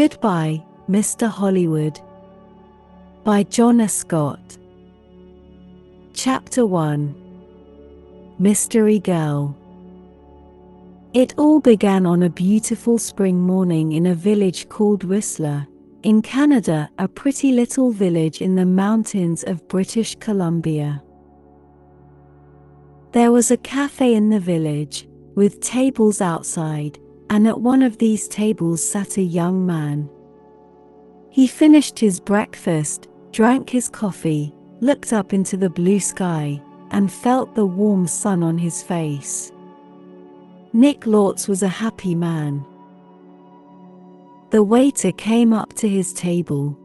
Goodbye, Mr. Hollywood. By John Escott. Chapter 1. Mystery Girl. It all began on a beautiful spring morning in a village called Whistler, in Canada, a pretty little village in the mountains of British Columbia. There was a cafe in the village, with tables outside, and at one of these tables sat a young man. He finished his breakfast, drank his coffee, looked up into the blue sky, and felt the warm sun on his face. Nick Lortz was a happy man. The waiter came up to his table.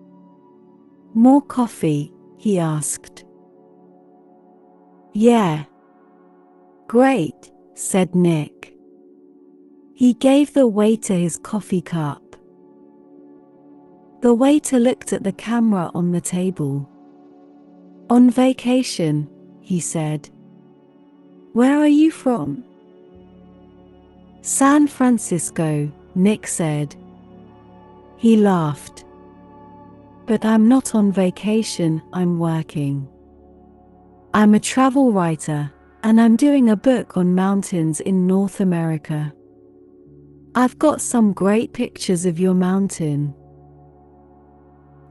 "More coffee?" he asked. "Yeah." "Great," said Nick. He gave the waiter his coffee cup. The waiter looked at the camera on the table. "On vacation," he said. "Where are you from?" "San Francisco," Nick said. He laughed. "But I'm not on vacation, I'm working. I'm a travel writer, and I'm doing a book on mountains in North America. I've got some great pictures of your mountain."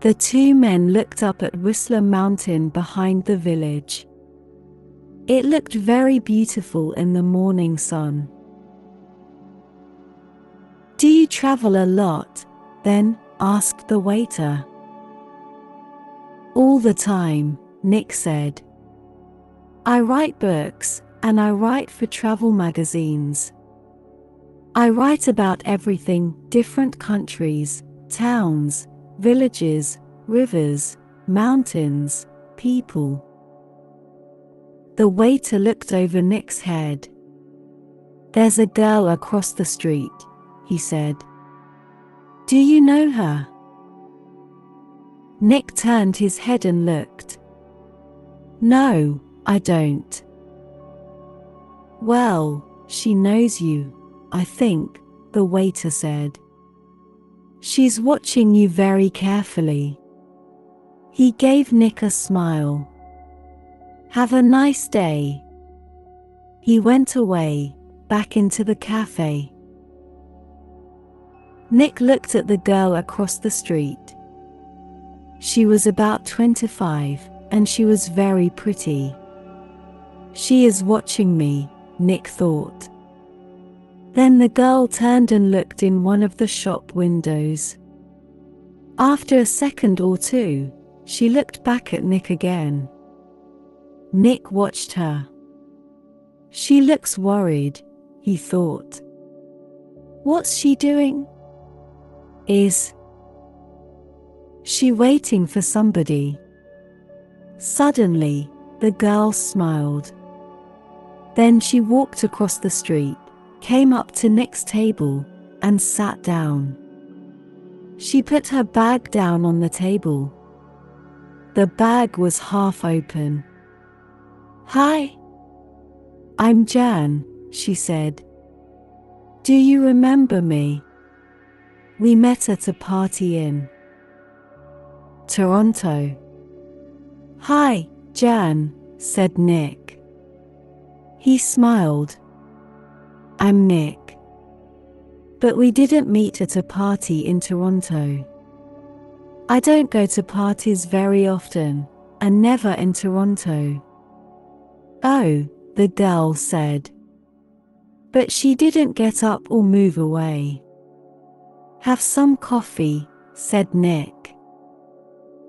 The two men looked up at Whistler Mountain behind the village. It looked very beautiful in the morning sun. "Do you travel a lot, then?" asked the waiter. "All the time," Nick said. "I write books, and I write for travel magazines. I write about everything, different countries, towns, villages, rivers, mountains, people." The waiter looked over Nick's head. "There's a girl across the street," he said. "Do you know her?" Nick turned his head and looked. "No, I don't." "Well, she knows you, I think," the waiter said. "She's watching you very carefully." He gave Nick a smile. "Have a nice day." He went away, back into the cafe. Nick looked at the girl across the street. She was about 25, and she was very pretty. "She is watching me," Nick thought. Then the girl turned and looked in one of the shop windows. After a second or two, she looked back at Nick again. Nick watched her. "She looks worried," he thought. "What's she doing? Is she waiting for somebody?" Suddenly, the girl smiled. Then she walked across the street, came up to Nick's table, and sat down. She put her bag down on the table. The bag was half open. "Hi. I'm Jan," she said. "Do you remember me? We met at a party in Toronto." "Hi, Jan," said Nick. He smiled. "I'm Nick. But we didn't meet at a party in Toronto. I don't go to parties very often, and never in Toronto." "Oh," the girl said. But she didn't get up or move away. "Have some coffee," said Nick.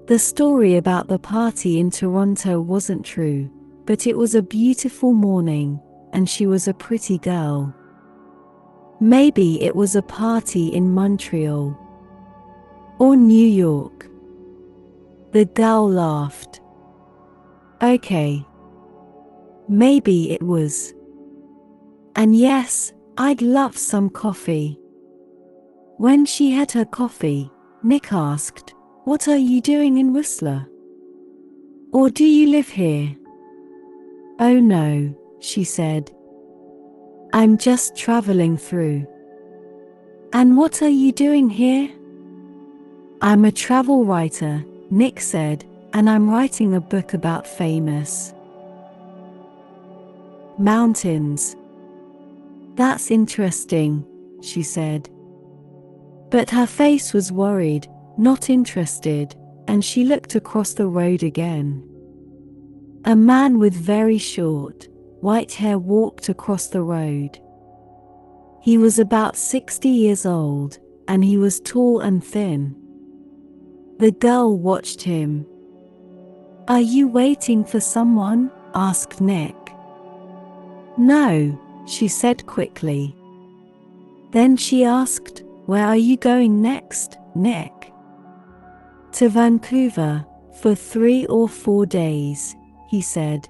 The story about the party in Toronto wasn't true, but it was a beautiful morning, and she was a pretty girl. Maybe it was a party in Montreal. Or New York. The girl laughed. "Okay. Maybe it was. And yes, I'd love some coffee." When she had her coffee, Nick asked, "What are you doing in Whistler? Or do you live here?" "Oh no," she said. "I'm just traveling through." "And what are you doing here?" I'm a travel writer, Nick said, and I'm writing a book about famous mountains. That's interesting, she said. But her face was worried, not interested, and she looked across the road again. A man with very short, white hair walked across the road. He was about 60 years old, and he was tall and thin. The girl watched him. "Are you waiting for someone?" asked Nick. "No," she said quickly. Then she asked, "Where are you going next, Nick?" "To Vancouver, for 3 or 4 days," he said.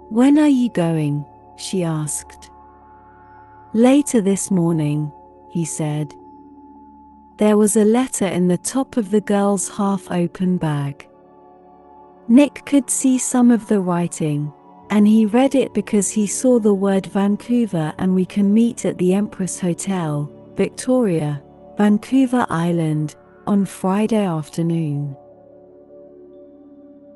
"When are you going?" she asked. "Later this morning," he said. There was a letter in the top of the girl's half-open bag. Nick could see some of the writing, and he read it because he saw the word Vancouver and "We can meet at the Empress Hotel, Victoria, Vancouver Island, on Friday afternoon."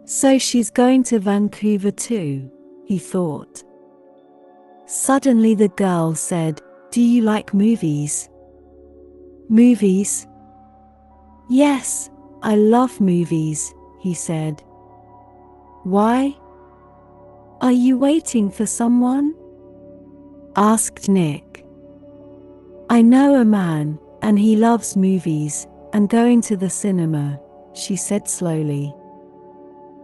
So she's going to Vancouver too, he thought. Suddenly the girl said, "Do you like movies?" "Movies?" "Yes, I love movies," he said. "Why? Are you waiting for someone?" asked Nick. "I know a man, and he loves movies, and going to the cinema," she said slowly.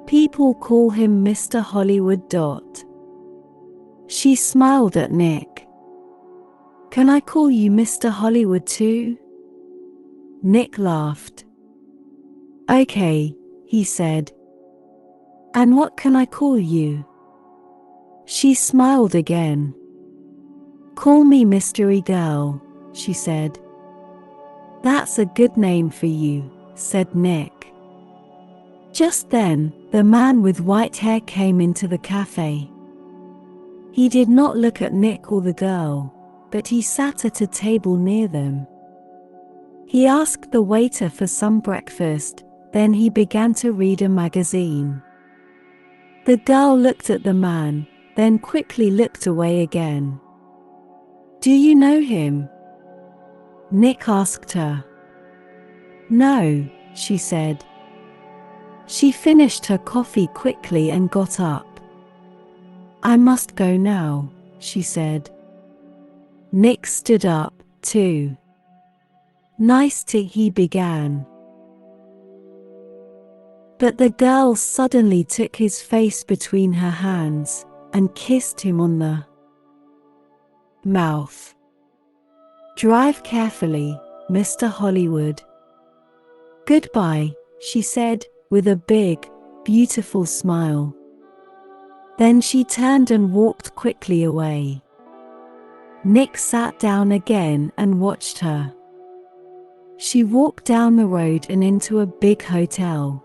"People call him Mr. Hollywood. She smiled at Nick. "Can I call you Mr. Hollywood too?" Nick laughed. "Okay," he said. "And what can I call you?" She smiled again. "Call me Mystery Girl," she said. "That's a good name for you," said Nick. Just then, the man with white hair came into the cafe. He did not look at Nick or the girl, but he sat at a table near them. He asked the waiter for some breakfast, then he began to read a magazine. The girl looked at the man, then quickly looked away again. "Do you know him?" Nick asked her. "No," she said. She finished her coffee quickly and got up. "I must go now," she said. Nick stood up, too. "Nice to," he began. But the girl suddenly took his face between her hands and kissed him on the mouth. "Drive carefully, Mr. Hollywood." "Goodbye," she said, with a big, beautiful smile. Then she turned and walked quickly away. Nick sat down again and watched her. She walked down the road and into a big hotel.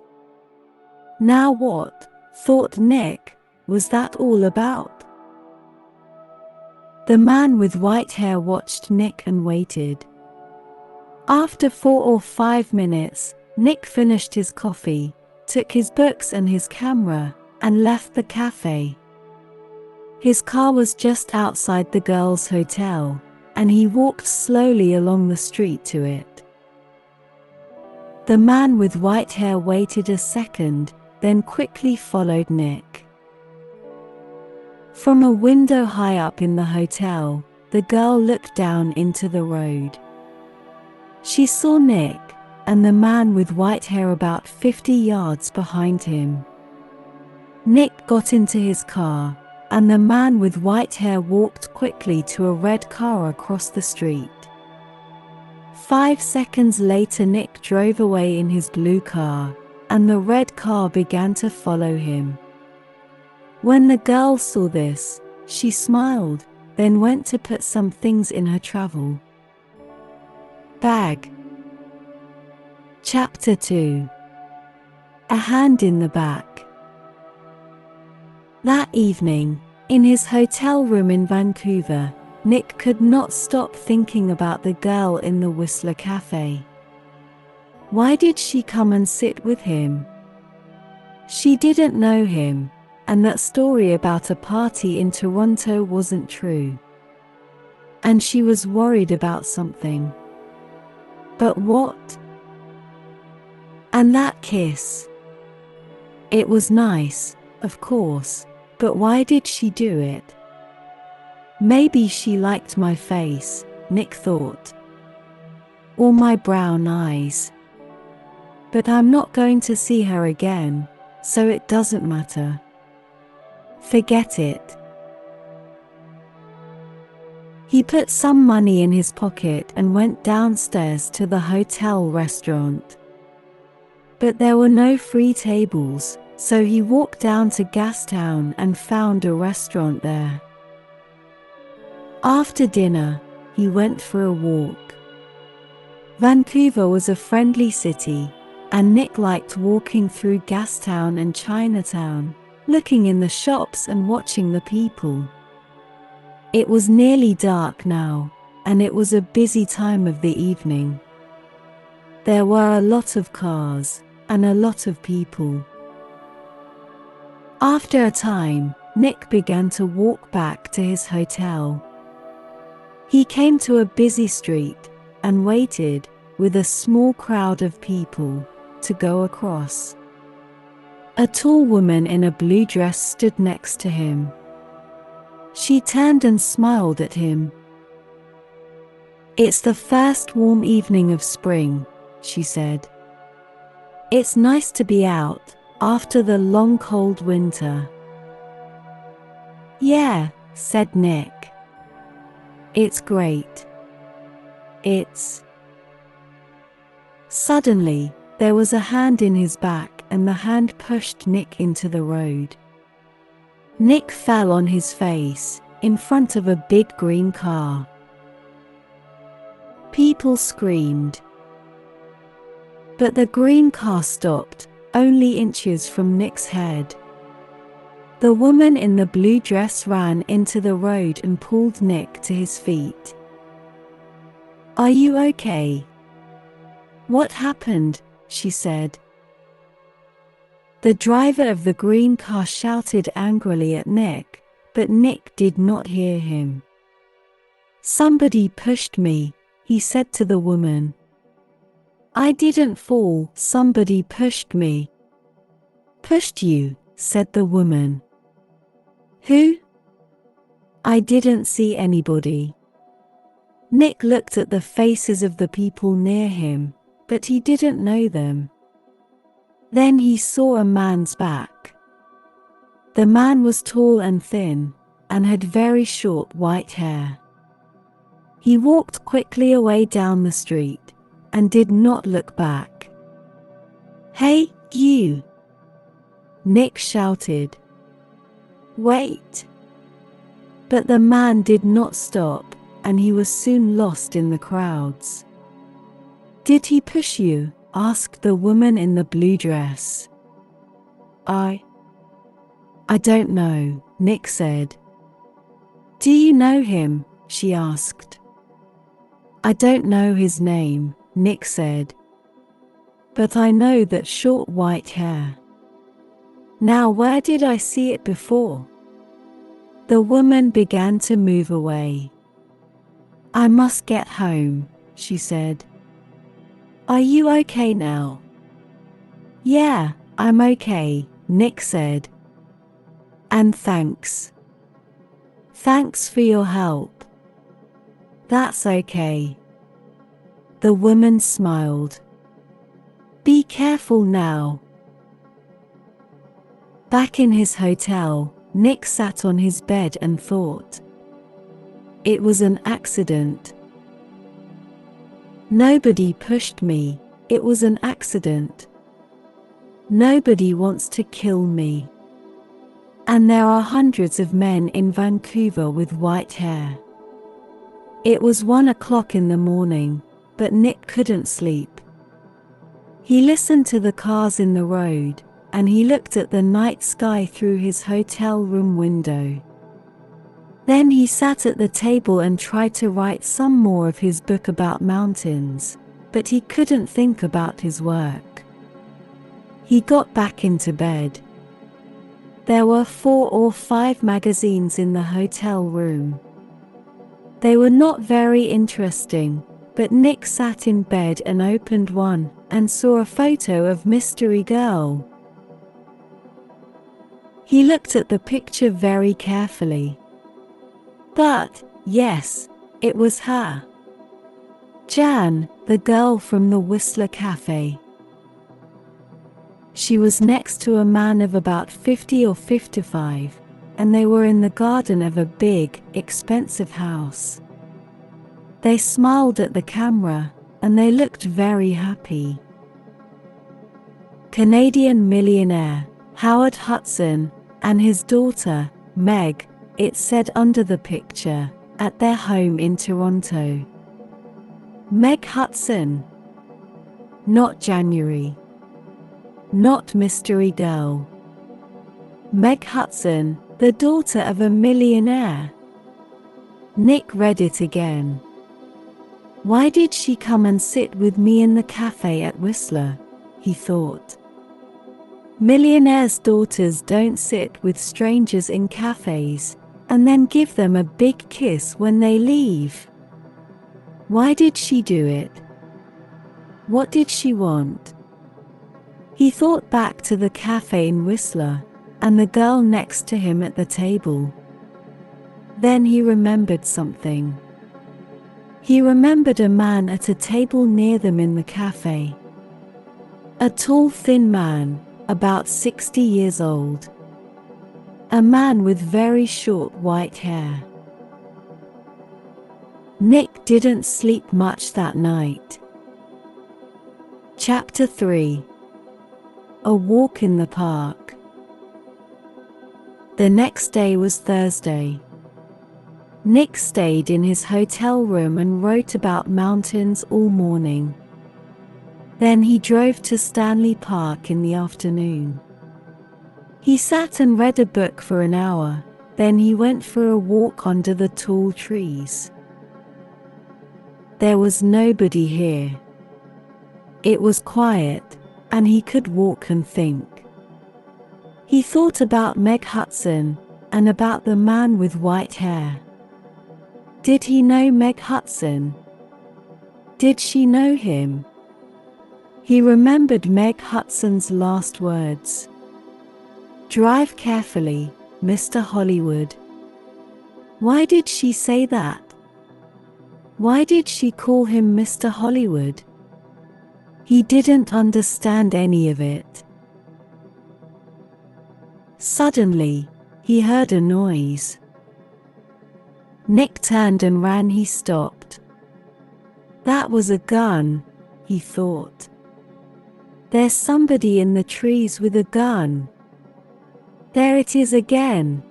Now what, thought Nick, was that all about? The man with white hair watched Nick and waited. After 4 or 5 minutes, Nick finished his coffee, took his books and his camera, and left the cafe. His car was just outside the girl's hotel, and he walked slowly along the street to it. The man with white hair waited a second, then quickly followed Nick. From a window high up in the hotel, the girl looked down into the road. She saw Nick and the man with white hair about 50 yards behind him. Nick got into his car, and the man with white hair walked quickly to a red car across the street. 5 seconds later, Nick drove away in his blue car, and the red car began to follow him. When the girl saw this, she smiled, then went to put some things in her travel bag. Chapter 2. A Hand in the Back. That evening, in his hotel room in Vancouver, Nick could not stop thinking about the girl in the Whistler Cafe. Why did she come and sit with him? She didn't know him, and that story about a party in Toronto wasn't true. And she was worried about something. But what? And that kiss. It was nice, of course, but why did she do it? Maybe she liked my face, Nick thought. Or my brown eyes. But I'm not going to see her again, so it doesn't matter. Forget it. He put some money in his pocket and went downstairs to the hotel restaurant. But there were no free tables, so he walked down to Gastown and found a restaurant there. After dinner, he went for a walk. Vancouver was a friendly city, and Nick liked walking through Gastown and Chinatown, looking in the shops and watching the people. It was nearly dark now, and it was a busy time of the evening. There were a lot of cars, and a lot of people. After a time, Nick began to walk back to his hotel. He came to a busy street, and waited, with a small crowd of people, to go across. A tall woman in a blue dress stood next to him. She turned and smiled at him. "It's the first warm evening of spring," she said. "It's nice to be out, after the long cold winter." "Yeah," said Nick. "It's great. It's..." Suddenly, there was a hand in his back and the hand pushed Nick into the road. Nick fell on his face, in front of a big green car. People screamed. But the green car stopped, only inches from Nick's head. The woman in the blue dress ran into the road and pulled Nick to his feet. "Are you okay?" "What happened?" she said. The driver of the green car shouted angrily at Nick, but Nick did not hear him. "Somebody pushed me," he said to the woman. "I didn't fall, somebody pushed me." "Pushed you?" said the woman. "Who?" "I didn't see anybody." Nick looked at the faces of the people near him, but he didn't know them. Then he saw a man's back. The man was tall and thin, and had very short white hair. He walked quickly away down the street, and did not look back. "Hey, you!" Nick shouted. "Wait!" But the man did not stop, and he was soon lost in the crowds. "Did he push you?" asked the woman in the blue dress. I don't know," Nick said. "Do you know him?" she asked. "I don't know his name," Nick said. "But I know that short white hair. Now where did I see it before?" The woman began to move away. "I must get home," she said. "Are you okay now?" "Yeah, I'm okay," Nick said. "And thanks. Thanks for your help." "That's okay." The woman smiled. "Be careful now." Back in his hotel, Nick sat on his bed and thought. It was an accident. Nobody pushed me, it was an accident. Nobody wants to kill me. And there are hundreds of men in Vancouver with white hair. It was 1 o'clock in the morning, but Nick couldn't sleep. He listened to the cars in the road, and he looked at the night sky through his hotel room window. Then he sat at the table and tried to write some more of his book about mountains, but he couldn't think about his work. He got back into bed. There were 4 or 5 magazines in the hotel room. They were not very interesting, but Nick sat in bed and opened one, and saw a photo of Mystery Girl. He looked at the picture very carefully. But, yes, it was her. Jan, the girl from the Whistler Cafe. She was next to a man of about 50 or 55, and they were in the garden of a big, expensive house. They smiled at the camera, and they looked very happy. Canadian millionaire, Howard Hudson, and his daughter, Meg, it said under the picture, at their home in Toronto. Meg Hudson. Not January. Not Mystery Girl. Meg Hudson, the daughter of a millionaire. Nick read it again. Why did she come and sit with me in the cafe at Whistler? He thought. Millionaires' daughters don't sit with strangers in cafes, and then give them a big kiss when they leave. Why did she do it? What did she want? He thought back to the cafe in Whistler, and the girl next to him at the table. Then he remembered something. He remembered a man at a table near them in the cafe. A tall, thin man, about 60 years old. A man with very short white hair. Nick didn't sleep much that night. Chapter 3. A walk in the park. The next day was Thursday. Nick stayed in his hotel room and wrote about mountains all morning. Then he drove to Stanley Park in the afternoon. He sat and read a book for an hour, then he went for a walk under the tall trees. There was nobody here. It was quiet, and he could walk and think. He thought about Meg Hudson, and about the man with white hair. Did he know Meg Hudson? Did she know him? He remembered Meg Hudson's last words. Drive carefully, Mr. Hollywood. Why did she say that? Why did she call him Mr. Hollywood? He didn't understand any of it. Suddenly, he heard a noise. Nick turned and ran. He stopped. That was a gun, he thought. There's somebody in the trees with a gun. There it is again.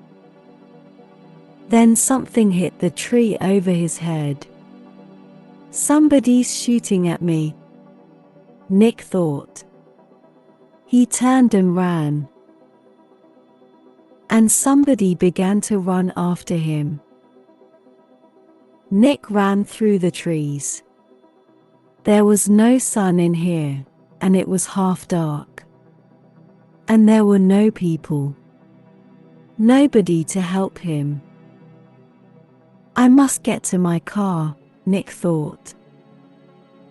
Then something hit the tree over his head. Somebody's shooting at me, Nick thought. He turned and ran. And somebody began to run after him. Nick ran through the trees. There was no sun in here, and it was half dark. And there were no people. Nobody to help him. I must get to my car, Nick thought.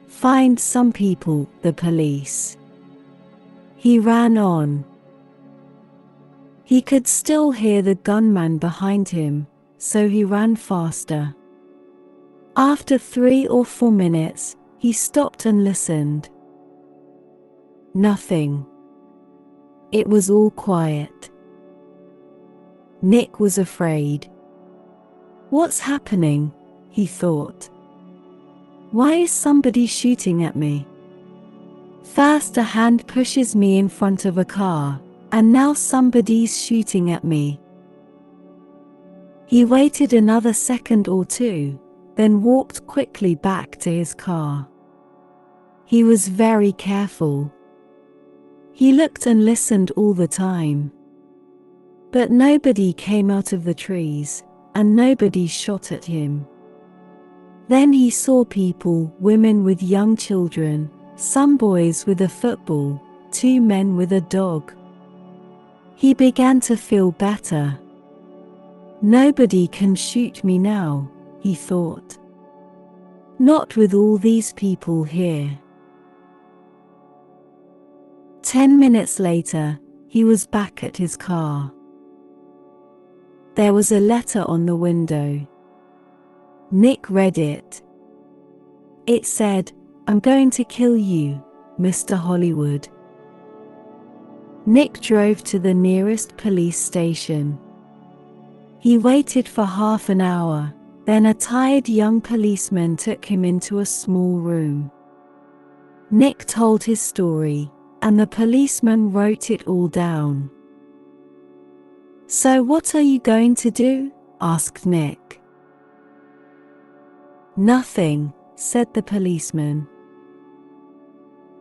Find some people, the police. He ran on. He could still hear the gunman behind him, so he ran faster. After 3 or 4 minutes, he stopped and listened. Nothing. It was all quiet. Nick was afraid. What's happening? He thought. Why is somebody shooting at me? First a hand pushes me in front of a car, and now somebody's shooting at me. He waited another second or two, then walked quickly back to his car. He was very careful. He looked and listened all the time. But nobody came out of the trees, and nobody shot at him. Then he saw people, women with young children, some boys with a football, 2 men with a dog. He began to feel better. Nobody can shoot me now, he thought. Not with all these people here. 10 minutes later, he was back at his car. There was a letter on the window. Nick read it. It said, "I'm going to kill you, Mr. Hollywood." Nick drove to the nearest police station. He waited for half an hour, then a tired young policeman took him into a small room. Nick told his story, and the policeman wrote it all down. "So what are you going to do?" asked Nick. "Nothing," said the policeman.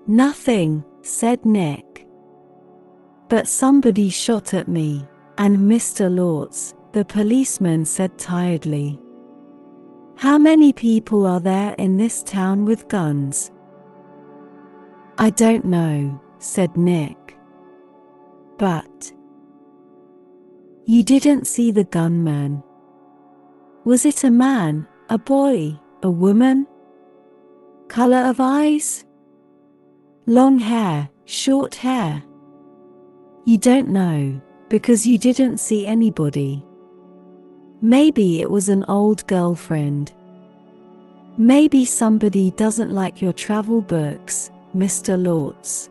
"Nothing," said Nick. "But somebody shot at me, and Mr. Lortz," the policeman said tiredly. "How many people are there in this town with guns?" "I don't know," said Nick. "But you didn't see the gunman. Was it a man, a boy, a woman? Color of eyes? Long hair, short hair?" "You don't know, because you didn't see anybody. Maybe it was an old girlfriend. Maybe somebody doesn't like your travel books, Mr. Lortz."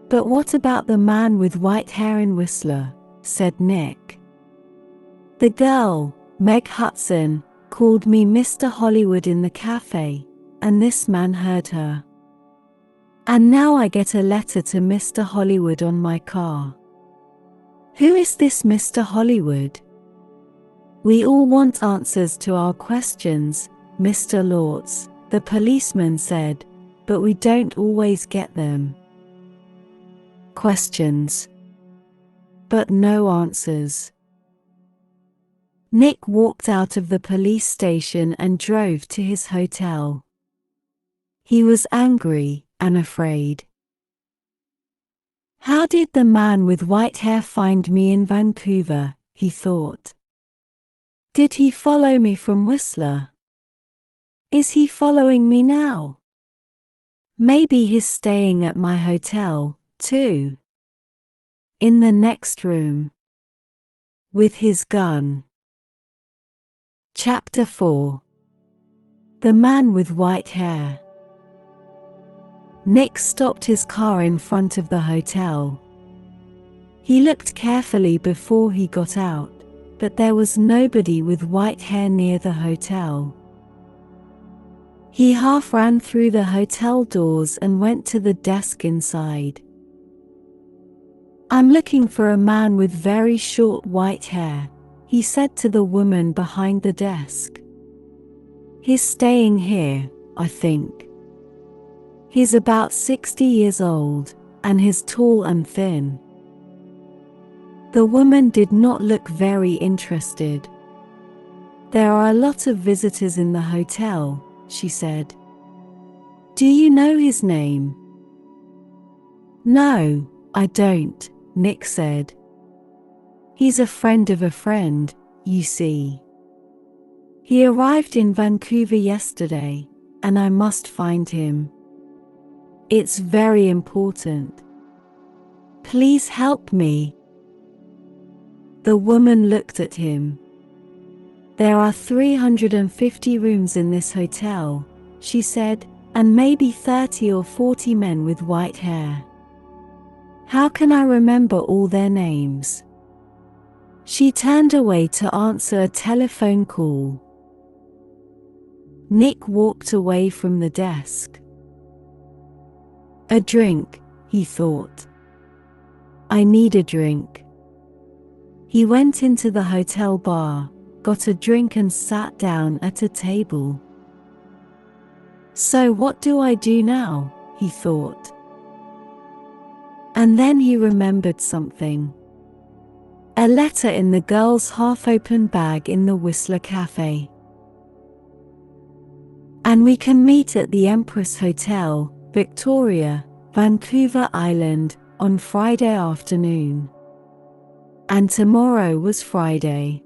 "But what about the man with white hair in Whistler?" said Nick. "The girl, Meg Hudson, called me Mr. Hollywood in the cafe, and this man heard her. And now I get a letter to Mr. Hollywood on my car. Who is this Mr. Hollywood? We all want answers to our questions, Mr. Lortz," the policeman said, "but we don't always get them. Questions, but no answers." Nick walked out of the police station and drove to his hotel. He was angry and afraid. How did the man with white hair find me in Vancouver, he thought. Did he follow me from Whistler? Is he following me now? Maybe he's staying at my hotel, too. In the next room. With his gun. Chapter 4. The Man with White Hair. Nick stopped his car in front of the hotel. He looked carefully before he got out, but there was nobody with white hair near the hotel. He half ran through the hotel doors and went to the desk inside. "I'm looking for a man with very short white hair," he said to the woman behind the desk. "He's staying here, I think. He's about 60 years old, and he's tall and thin." The woman did not look very interested. "There are a lot of visitors in the hotel," she said. "Do you know his name?" "No, I don't," Nick said. "He's a friend of a friend, you see. He arrived in Vancouver yesterday, and I must find him. It's very important. Please help me." The woman looked at him. "There are 350 rooms in this hotel," she said, "and maybe 30 or 40 men with white hair. How can I remember all their names?" She turned away to answer a telephone call. Nick walked away from the desk. "A drink," he thought. "I need a drink." He went into the hotel bar, got a drink and sat down at a table. "So what do I do now?" he thought. And then he remembered something. A letter in the girl's half-open bag in the Whistler Cafe. And we can meet at the Empress Hotel, Victoria, Vancouver Island, on Friday afternoon. And tomorrow was Friday.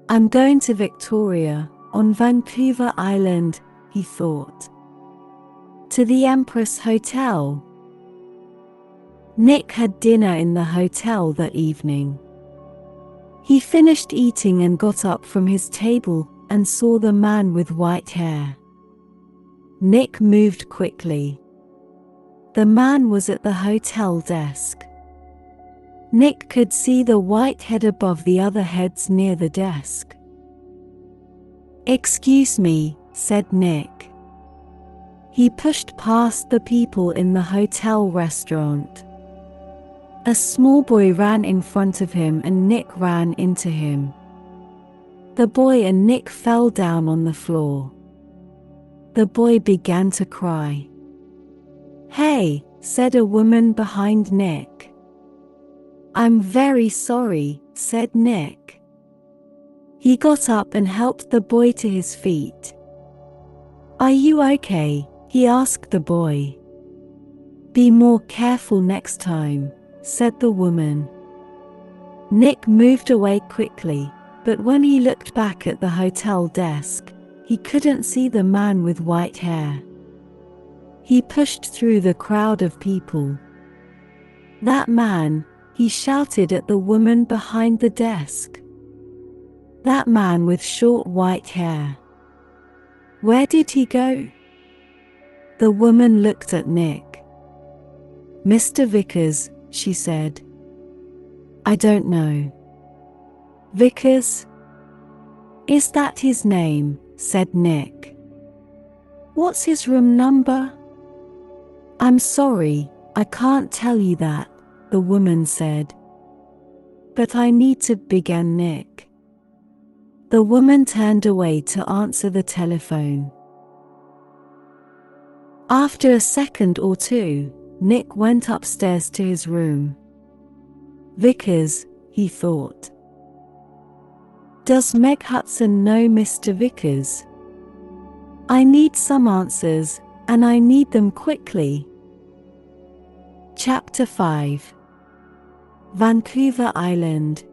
I'm going to Victoria, on Vancouver Island, he thought. To the Empress Hotel. Nick had dinner in the hotel that evening. He finished eating and got up from his table and saw the man with white hair. Nick moved quickly. The man was at the hotel desk. Nick could see the white head above the other heads near the desk. "Excuse me," said Nick. He pushed past the people in the hotel restaurant. A small boy ran in front of him and Nick ran into him. The boy and Nick fell down on the floor. The boy began to cry. "Hey," said a woman behind Nick. "I'm very sorry," said Nick. He got up and helped the boy to his feet. "Are you okay?" he asked the boy. "Be more careful next time," said the woman. Nick moved away quickly, but when he looked back at the hotel desk, he couldn't see the man with white hair. He pushed through the crowd of people. "That man," he shouted at the woman behind the desk. "That man with short white hair. Where did he go?" The woman looked at Nick. "Mr. Vickers," she said. "I don't know." "Vickers? Is that his name?" said Nick. "What's his room number?" "I'm sorry, I can't tell you that," the woman said. "But I need to," began Nick. The woman turned away to answer the telephone. After a second or two, Nick went upstairs to his room. "Vickers," he thought. "Does Meg Hudson know Mr. Vickers? I need some answers, and I need them quickly." Chapter 5. Vancouver Island.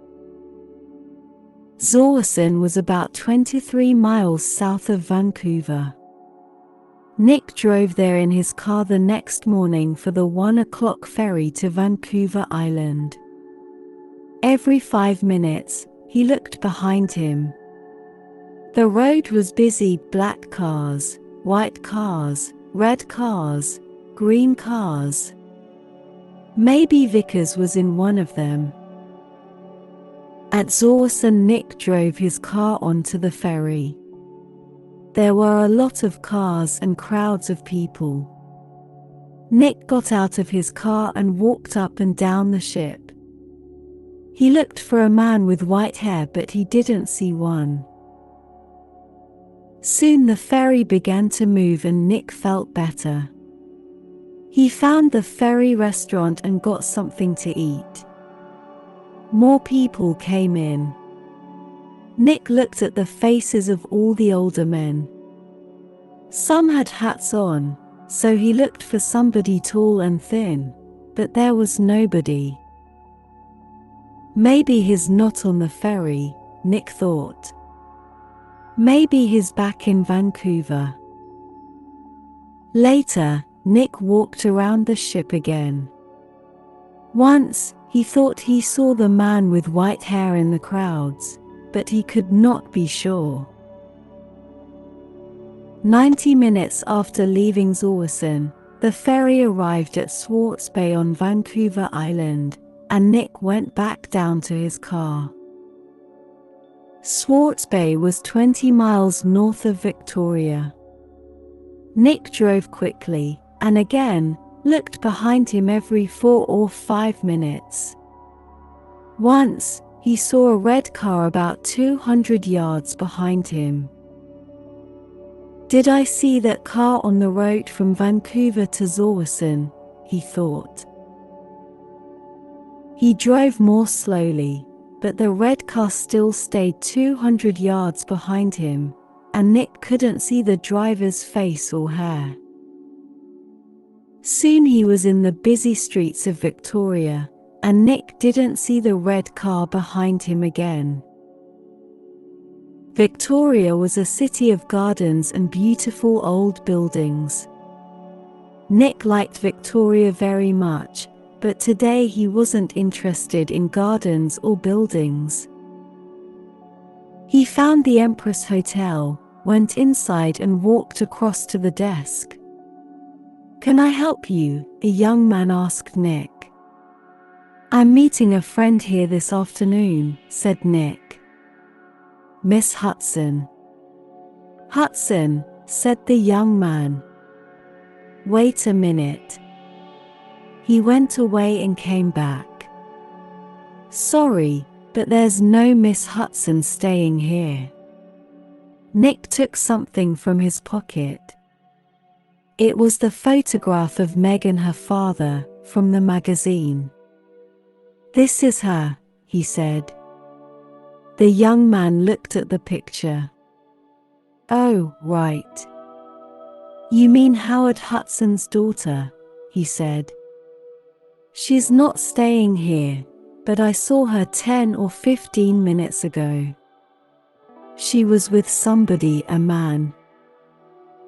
Zorwison was about 23 miles south of Vancouver. Nick drove there in his car the next morning for the 1 o'clock ferry to Vancouver Island. Every 5 minutes, he looked behind him. The road was busy: black cars, white cars, red cars, green cars. Maybe Vickers was in one of them. At Zorwison, Nick drove his car onto the ferry. There were a lot of cars and crowds of people. Nick got out of his car and walked up and down the ship. He looked for a man with white hair, but he didn't see one. Soon the ferry began to move and Nick felt better. He found the ferry restaurant and got something to eat. More people came in. Nick looked at the faces of all the older men. Some had hats on, so he looked for somebody tall and thin, but there was nobody. Maybe he's not on the ferry, Nick thought. Maybe he's back in Vancouver. Later, Nick walked around the ship again. Once, he thought he saw the man with white hair in the crowds, but he could not be sure. 90 minutes after leaving Zorwison, the ferry arrived at Swartz Bay on Vancouver Island, and Nick went back down to his car. Swartz Bay was 20 miles north of Victoria. Nick drove quickly, and again, looked behind him every 4 or 5 minutes. Once, he saw a red car about 200 yards behind him. "Did I see that car on the road from Vancouver to Zorwison?" he thought. He drove more slowly, but the red car still stayed 200 yards behind him, and Nick couldn't see the driver's face or hair. Soon he was in the busy streets of Victoria, and Nick didn't see the red car behind him again. Victoria was a city of gardens and beautiful old buildings. Nick liked Victoria very much, but today he wasn't interested in gardens or buildings. He found the Empress Hotel, went inside and walked across to the desk. "Can I help you?" a young man asked Nick. "I'm meeting a friend here this afternoon," said Nick. "Miss Hudson." "Hudson," said the young man. "Wait a minute." He went away and came back. "Sorry, but there's no Miss Hudson staying here." Nick took something from his pocket. It was the photograph of Meg and her father, from the magazine. "This is her," he said. The young man looked at the picture. "Oh, right. You mean Howard Hudson's daughter," he said. "She's not staying here, but I saw her 10 or 15 minutes ago. She was with somebody, a man.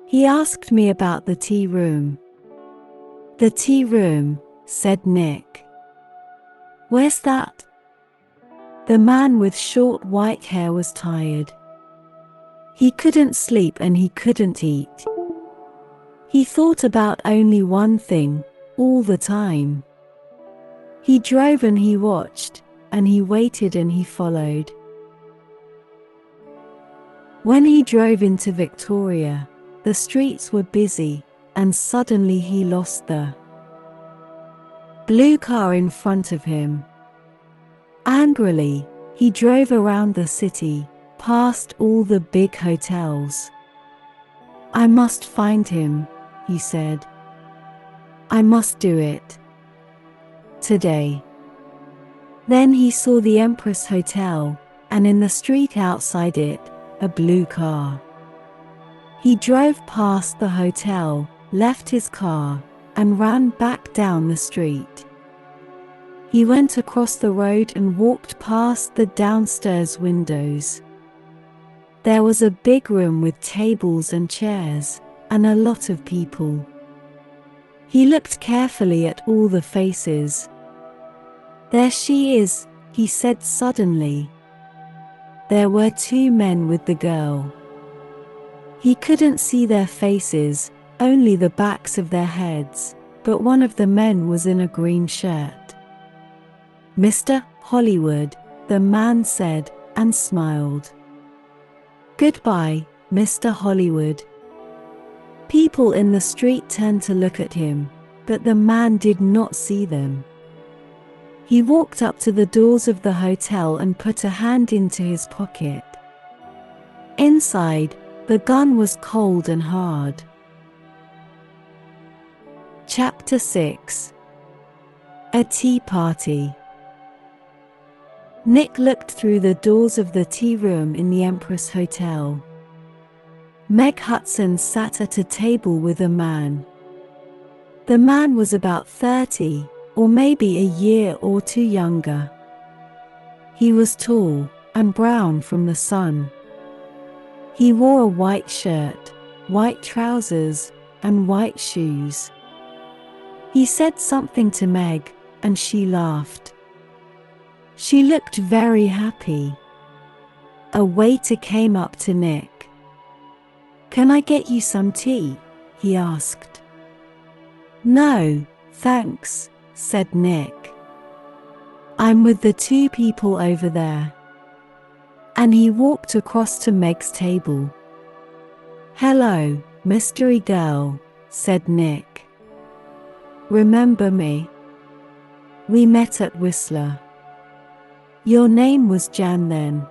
He asked me about the tea room." "The tea room," said Nick. "Where's that?" The man with short white hair was tired. He couldn't sleep and he couldn't eat. He thought about only one thing, all the time. He drove and he watched, and he waited and he followed. When he drove into Victoria, the streets were busy, and suddenly he lost the blue car in front of him. Angrily, he drove around the city, past all the big hotels. "I must find him," he said. "I must do it. Today." Then he saw the Empress Hotel, and in the street outside it, a blue car. He drove past the hotel, left his car, and ran back down the street. He went across the road and walked past the downstairs windows. There was a big room with tables and chairs, and a lot of people. He looked carefully at all the faces. "There she is," he said suddenly. There were two men with the girl. He couldn't see their faces, only the backs of their heads, but one of the men was in a green shirt. "Mr. Hollywood," the man said, and smiled. "Goodbye, Mr. Hollywood." People in the street turned to look at him, but the man did not see them. He walked up to the doors of the hotel and put a hand into his pocket. Inside, the gun was cold and hard. Chapter 6. A Tea Party. Nick looked through the doors of the tea room in the Empress Hotel. Meg Hudson sat at a table with a man. The man was about 30, or maybe a year or two younger. He was tall and brown from the sun. He wore a white shirt, white trousers, and white shoes. He said something to Meg, and she laughed. She looked very happy. A waiter came up to Nick. "Can I get you some tea?" he asked. "No, thanks," said Nick. "I'm with the two people over there." And he walked across to Meg's table. "Hello, mystery girl," said Nick. "Remember me? We met at Whistler. Your name was Jan then.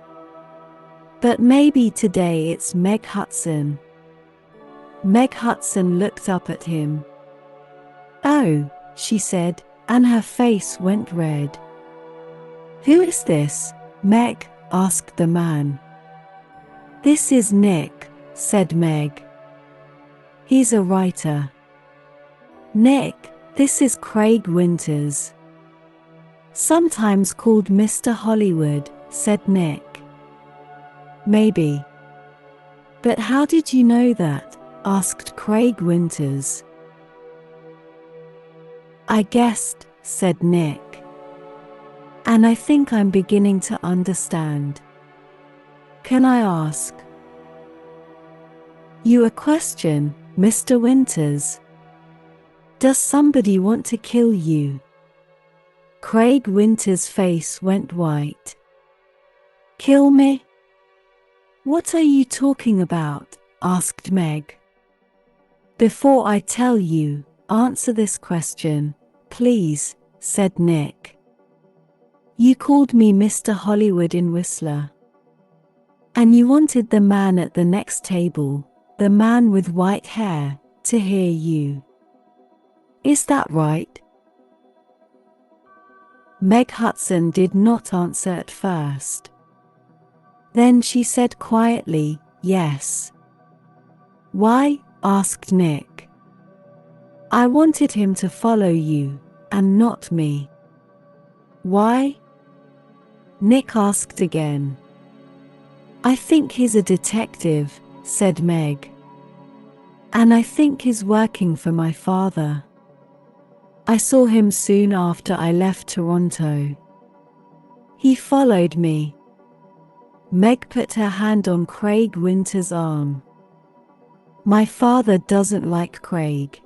But maybe today it's Meg Hudson." Meg Hudson looked up at him. "Oh," she said, and her face went red. "Who is this, Meg?" asked the man. "This is Nick," said Meg. He's a writer. Nick, this is Craig Winters. Sometimes called Mr. Hollywood, said Nick. Maybe. But how did you know that? Asked Craig Winters. I guessed, said Nick. And I think I'm beginning to understand. Can I ask you a question, Mr. Winters? Does somebody want to kill you? Craig Winters' face went white. Kill me? What are you talking about? Asked Meg. Before I tell you, answer this question, please, said Nick. You called me Mr. Hollywood in Whistler. And you wanted the man at the next table, the man with white hair, to hear you. Is that right? Meg Hudson did not answer at first. Then she said quietly, yes. Why? Asked Nick. I wanted him to follow you, and not me. Why? Nick asked again. I think he's a detective, said Meg. And I think he's working for my father. I saw him soon after I left Toronto. He followed me. Meg put her hand on Craig Winters' arm. My father doesn't like Craig.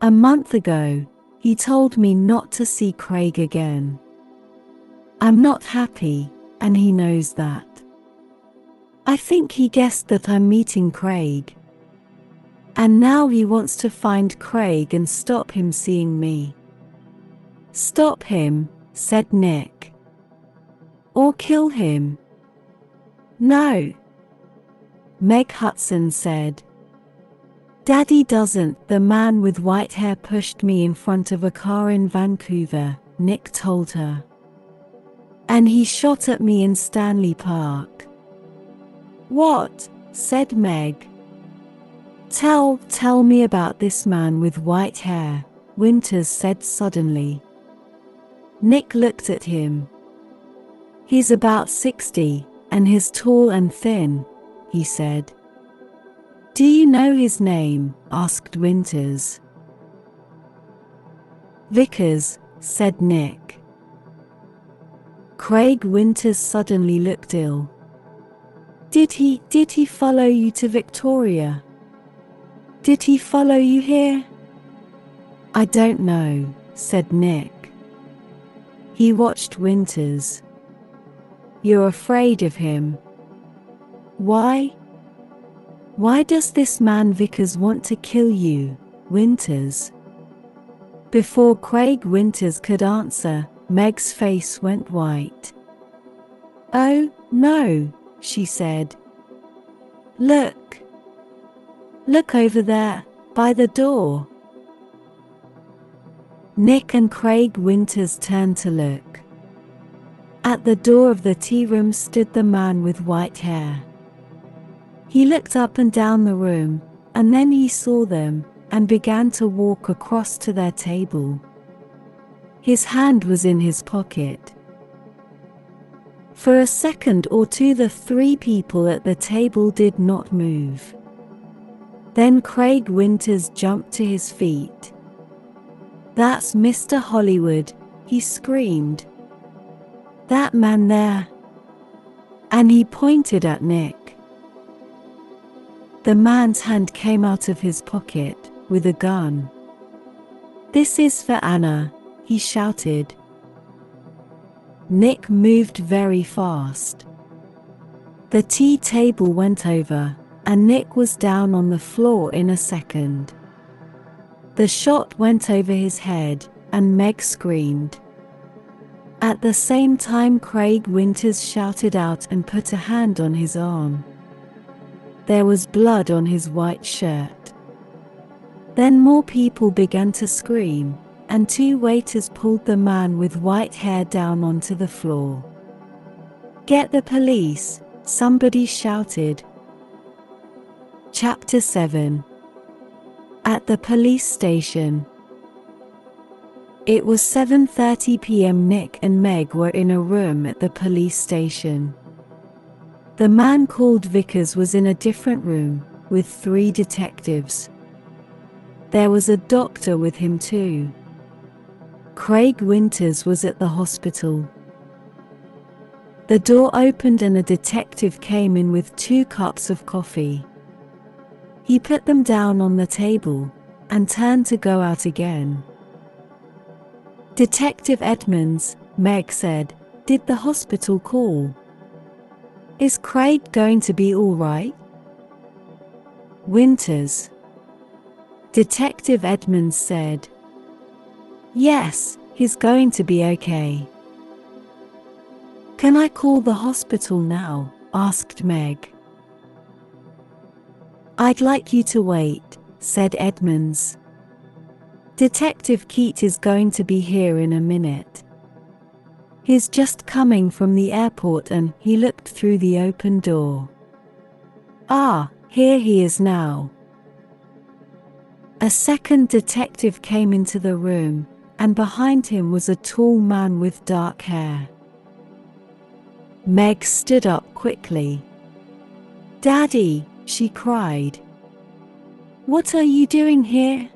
A month ago, he told me not to see Craig again. I'm not happy, and he knows that. I think he guessed that I'm meeting Craig. And now he wants to find Craig and stop him seeing me. Stop him, said Nick. Or kill him. No. Meg Hudson said. Daddy doesn't. The man with white hair pushed me in front of a car in Vancouver, Nick told her. And he shot at me in Stanley Park. What? Said Meg. Tell me about this man with white hair, Winters said suddenly. Nick looked at him. He's about 60, and he's tall and thin, he said. Do you know his name? Asked Winters. Vickers, said Nick. Craig Winters suddenly looked ill. Did he follow you to Victoria? Did he follow you here? I don't know, said Nick. He watched Winters. You're afraid of him. Why? Why does this man Vickers want to kill you, Winters? Before Craig Winters could answer, Meg's face went white. Oh, no, she said. Look over there, by the door. Nick and Craig Winters turned to look. At the door of the tea room stood the man with white hair. He looked up and down the room, and then he saw them, and began to walk across to their table. His hand was in his pocket. For a second or two the three people at the table did not move. Then Craig Winters jumped to his feet. That's Mr. Hollywood, he screamed. That man there. And he pointed at Nick. The man's hand came out of his pocket, with a gun. This is for Anna, he shouted. Nick moved very fast. The tea table went over, and Nick was down on the floor in a second. The shot went over his head, and Meg screamed. At the same time Craig Winters shouted out and put a hand on his arm. There was blood on his white shirt. Then more people began to scream, and two waiters pulled the man with white hair down onto the floor. Get the police, somebody shouted. Chapter 7. At the police station. It was 7:30 p.m. Nick and Meg were in a room at the police station. The man called Vickers was in a different room, with 3 detectives. There was a doctor with him too. Craig Winters was at the hospital. The door opened and a detective came in with 2 cups of coffee. He put them down on the table, and turned to go out again. "Detective Edmonds," Meg said, "did the hospital call? Is Craig going to be all right?" "Winters," Detective Edmonds said. "Yes, he's going to be okay." "Can I call the hospital now?" asked Meg. "I'd like you to wait," said Edmonds. "Detective Keat is going to be here in a minute. He's just coming from the airport," and he looked through the open door. "Ah, here he is now." A second detective came into the room, and behind him was a tall man with dark hair. Meg stood up quickly. "Daddy," she cried. "What are you doing here?"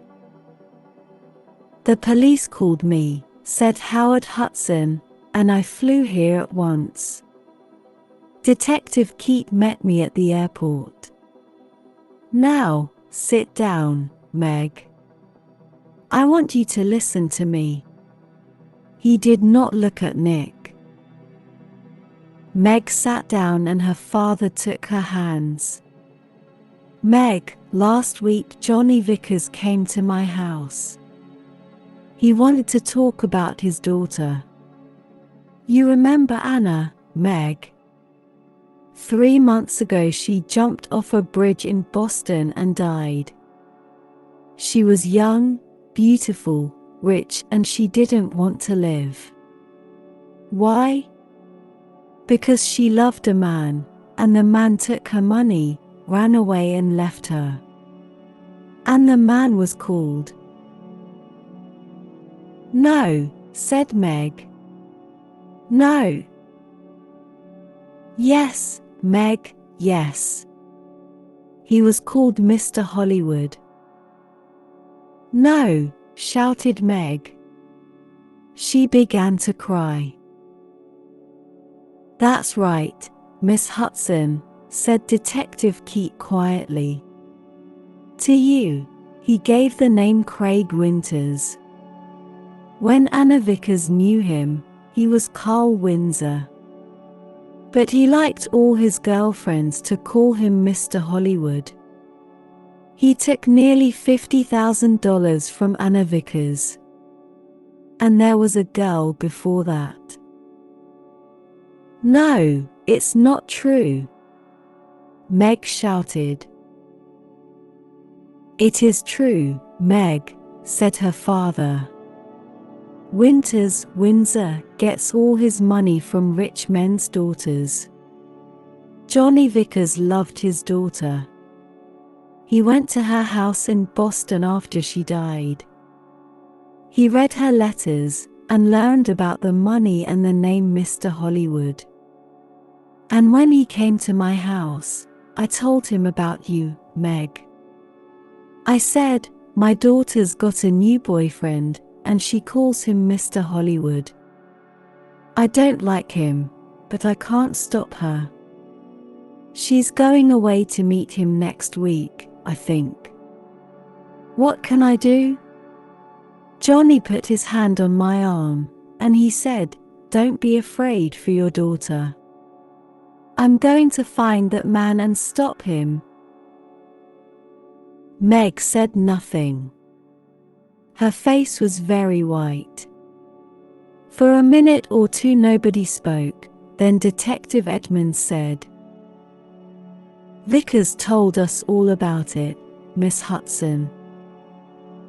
"The police called me," said Howard Hudson, "and I flew here at once. Detective Keat met me at the airport." "Now, sit down, Meg. I want you to listen to me." He did not look at Nick. Meg sat down and her father took her hands. "Meg, last week Johnny Vickers came to my house. He wanted to talk about his daughter. You remember Anna, Meg? 3 months ago she jumped off a bridge in Boston and died. She was young, beautiful, rich, and she didn't want to live. Why? Because she loved a man, and the man took her money, ran away and left her. And the man was called." "No," said Meg. "No." "Yes, Meg, yes. He was called Mr. Hollywood." "No," shouted Meg. She began to cry. "That's right, Miss Hudson," said Detective Keat quietly. "To you, he gave the name Craig Winters. When Anna Vickers knew him, he was Carl Windsor. But he liked all his girlfriends to call him Mr. Hollywood. He took nearly $50,000 from Anna Vickers. And there was a girl before that." "No, it's not true," Meg shouted. "It is true, Meg," said her father. Windsor gets all his money from rich men's daughters. Johnny Vickers loved his daughter. He went to her house in Boston after she died. He read her letters and learned about the money and the name Mr. Hollywood. And when he came to my house, I told him about you, Meg. I said, my daughter's got a new boyfriend, and she calls him Mr. Hollywood. I don't like him, but I can't stop her. She's going away to meet him next week, I think. What can I do?" Johnny put his hand on my arm, and he said, "Don't be afraid for your daughter. I'm going to find that man and stop him." Meg said nothing. Her face was very white. For a minute or two nobody spoke, then Detective Edmonds said, "Vickers told us all about it, Miss Hudson.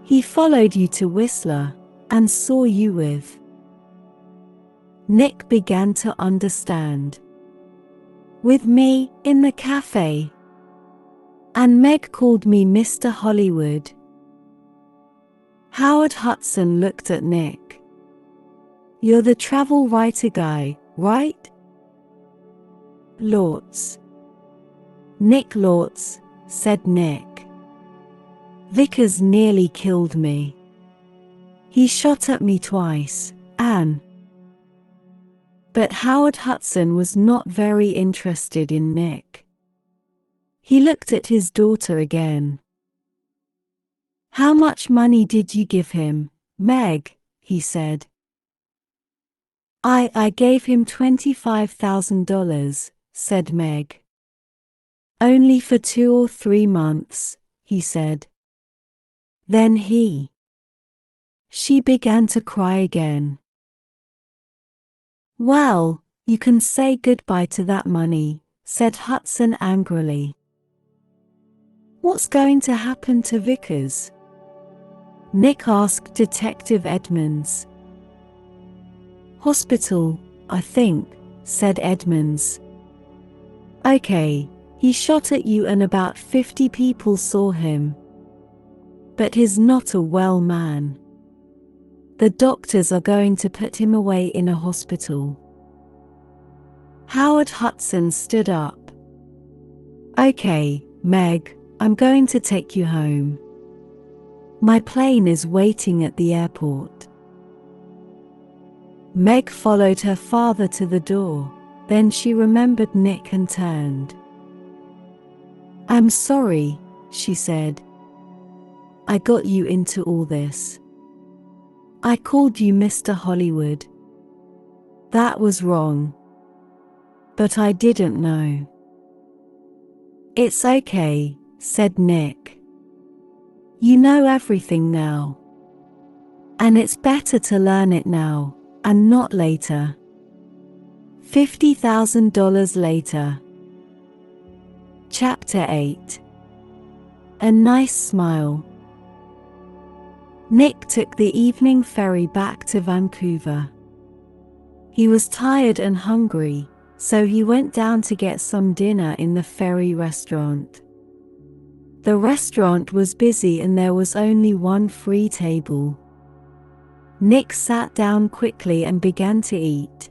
He followed you to Whistler, and saw you with." Nick began to understand. "With me, in the cafe?" And Meg called me Mr. Hollywood. Howard Hudson looked at Nick. You're the travel writer guy, right? Lortz. Nick Lortz, said Nick. Vickers nearly killed me. He shot at me twice, Anne. But Howard Hudson was not very interested in Nick. He looked at his daughter again. How much money did you give him, Meg? He said. I gave him $25,000, said Meg. Only for 2 or 3 months, he said. Then She began to cry again. Well, you can say goodbye to that money, said Hudson angrily. What's going to happen to Vickers? Nick asked Detective Edmonds. Hospital, I think, said Edmonds. Okay, he shot at you and about 50 people saw him. But he's not a well man. The doctors are going to put him away in a hospital. Howard Hudson stood up. Okay, Meg, I'm going to take you home. My plane is waiting at the airport. Meg followed her father to the door, then she remembered Nick and turned. I'm sorry, she said. I got you into all this. I called you Mr. Hollywood. That was wrong. But I didn't know. It's okay, said Nick. You know everything now. And it's better to learn it now, and not later. $50,000 later. Chapter 8. A nice smile. Nick took the evening ferry back to Vancouver. He was tired and hungry, so he went down to get some dinner in the ferry restaurant. The restaurant was busy and there was only one free table. Nick sat down quickly and began to eat.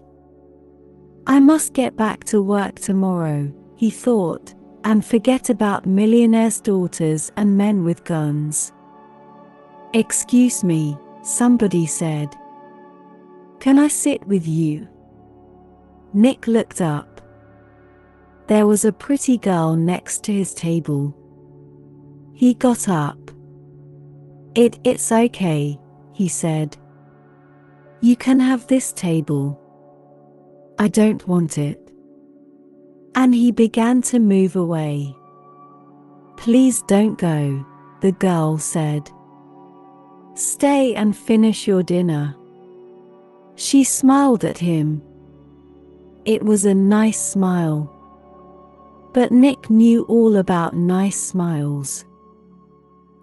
I must get back to work tomorrow, he thought, and forget about millionaires' daughters and men with guns. Excuse me, somebody said. Can I sit with you? Nick looked up. There was a pretty girl next to his table. He got up. It's okay, he said. You can have this table. I don't want it. And he began to move away. Please don't go, the girl said. Stay and finish your dinner. She smiled at him. It was a nice smile. But Nick knew all about nice smiles.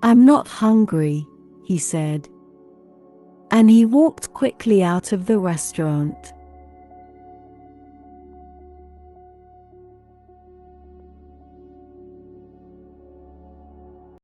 I'm not hungry, he said. And he walked quickly out of the restaurant.